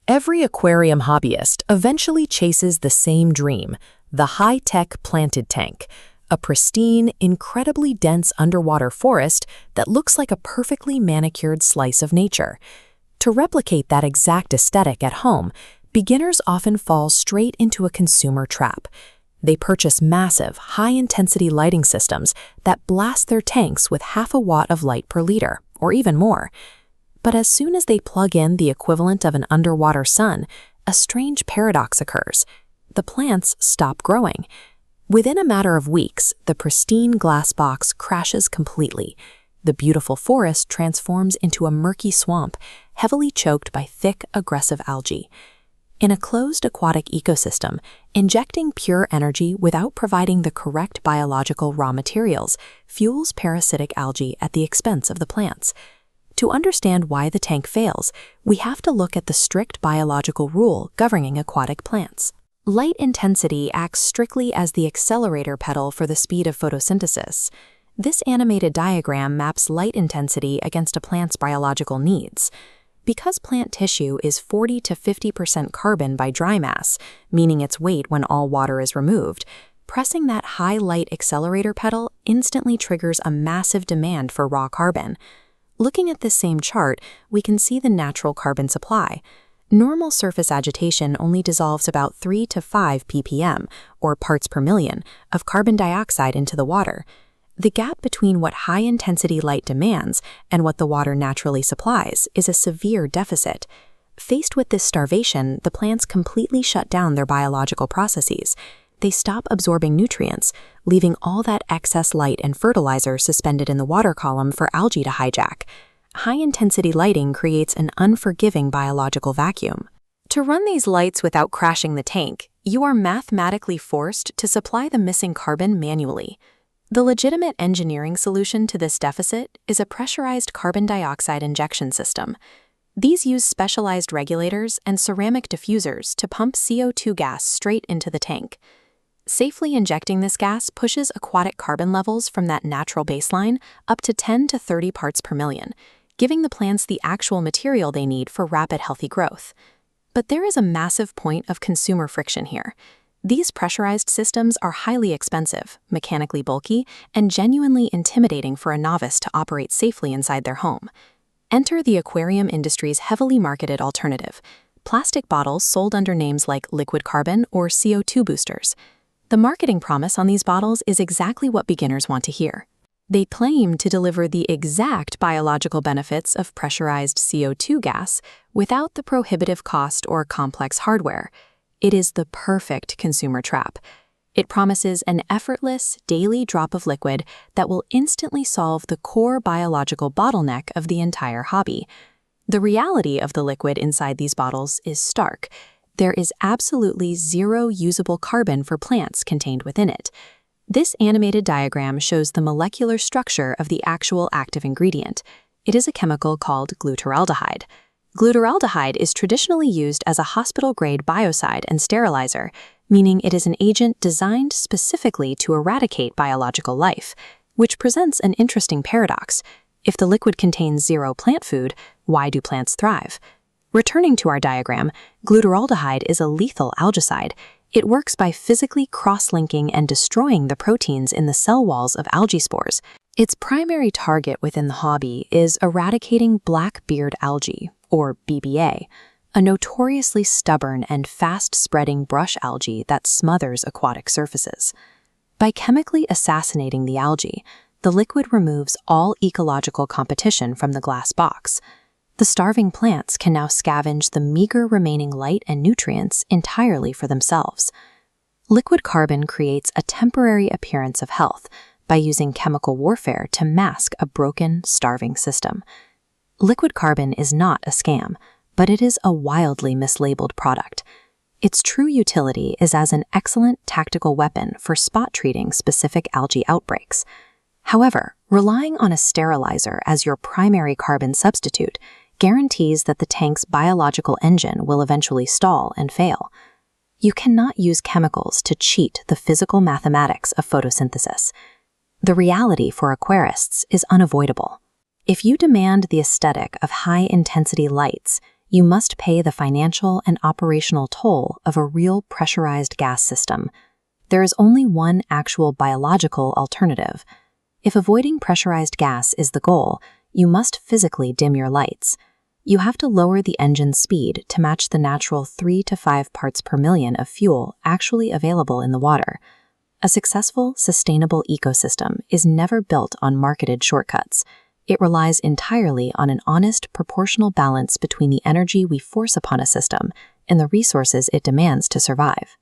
Every aquarium hobbyist eventually chases the same dream, the high-tech planted tank, a pristine, incredibly dense underwater forest that looks like a perfectly manicured slice of nature. To replicate that exact aesthetic at home, beginners often fall straight into a consumer trap. They purchase massive, high-intensity lighting systems that blast their tanks with half a watt of light per liter, or even more. But as soon as they plug in the equivalent of an underwater sun, a strange paradox occurs. The plants stop growing. Within a matter of weeks, the pristine glass box crashes completely. The beautiful forest transforms into a murky swamp, heavily choked by thick, aggressive algae. In a closed aquatic ecosystem, injecting pure energy without providing the correct biological raw materials fuels parasitic algae at the expense of the plants. To understand why the tank fails, we have to look at the strict biological rule governing aquatic plants. Light intensity acts strictly as the accelerator pedal for the speed of photosynthesis. This animated diagram maps light intensity against a plant's biological needs. Because plant tissue is 40 to 50% carbon by dry mass, meaning its weight when all water is removed, pressing that high light accelerator pedal instantly triggers a massive demand for raw carbon. Looking at this same chart, we can see the natural carbon supply. Normal surface agitation only dissolves about 3 to 5 ppm, or parts per million, of carbon dioxide into the water. The gap between what high-intensity light demands and what the water naturally supplies is a severe deficit. Faced with this starvation, the plants completely shut down their biological processes. They stop absorbing nutrients, leaving all that excess light and fertilizer suspended in the water column for algae to hijack. High-intensity lighting creates an unforgiving biological vacuum. To run these lights without crashing the tank, you are mathematically forced to supply the missing carbon manually. The legitimate engineering solution to this deficit is a pressurized carbon dioxide injection system. These use specialized regulators and ceramic diffusers to pump CO2 gas straight into the tank. Safely injecting this gas pushes aquatic carbon levels from that natural baseline up to 10 to 30 parts per million, giving the plants the actual material they need for rapid healthy growth. But there is a massive point of consumer friction here. These pressurized systems are highly expensive, mechanically bulky, and genuinely intimidating for a novice to operate safely inside their home. Enter the aquarium industry's heavily marketed alternative: plastic bottles sold under names like liquid carbon or CO2 boosters. The marketing promise on these bottles is exactly what beginners want to hear. They claim to deliver the exact biological benefits of pressurized CO2 gas without the prohibitive cost or complex hardware. It is the perfect consumer trap. It promises an effortless, daily drop of liquid that will instantly solve the core biological bottleneck of the entire hobby. The reality of the liquid inside these bottles is stark. There is absolutely zero usable carbon for plants contained within it. This animated diagram shows the molecular structure of the actual active ingredient. It is a chemical called glutaraldehyde. Glutaraldehyde is traditionally used as a hospital-grade biocide and sterilizer, meaning it is an agent designed specifically to eradicate biological life, which presents an interesting paradox. If the liquid contains zero plant food, why do plants thrive? Returning to our diagram, glutaraldehyde is a lethal algicide. It works by physically cross-linking and destroying the proteins in the cell walls of algae spores. Its primary target within the hobby is eradicating black beard algae, or BBA, a notoriously stubborn and fast-spreading brush algae that smothers aquatic surfaces. By chemically assassinating the algae, the liquid removes all ecological competition from the glass box. The starving plants can now scavenge the meager remaining light and nutrients entirely for themselves. Liquid carbon creates a temporary appearance of health by using chemical warfare to mask a broken, starving system. Liquid carbon is not a scam, but it is a wildly mislabeled product. Its true utility is as an excellent tactical weapon for spot treating specific algae outbreaks. However, relying on a sterilizer as your primary carbon substitute guarantees that the tank's biological engine will eventually stall and fail. You cannot use chemicals to cheat the physical mathematics of photosynthesis. The reality for aquarists is unavoidable. If you demand the aesthetic of high-intensity lights, you must pay the financial and operational toll of a real pressurized gas system. There is only one actual biological alternative. If avoiding pressurized gas is the goal, you must physically dim your lights. You have to lower the engine's speed to match the natural 3 to 5 parts per million of fuel actually available in the water. A successful, sustainable ecosystem is never built on marketed shortcuts. It relies entirely on an honest, proportional balance between the energy we force upon a system and the resources it demands to survive.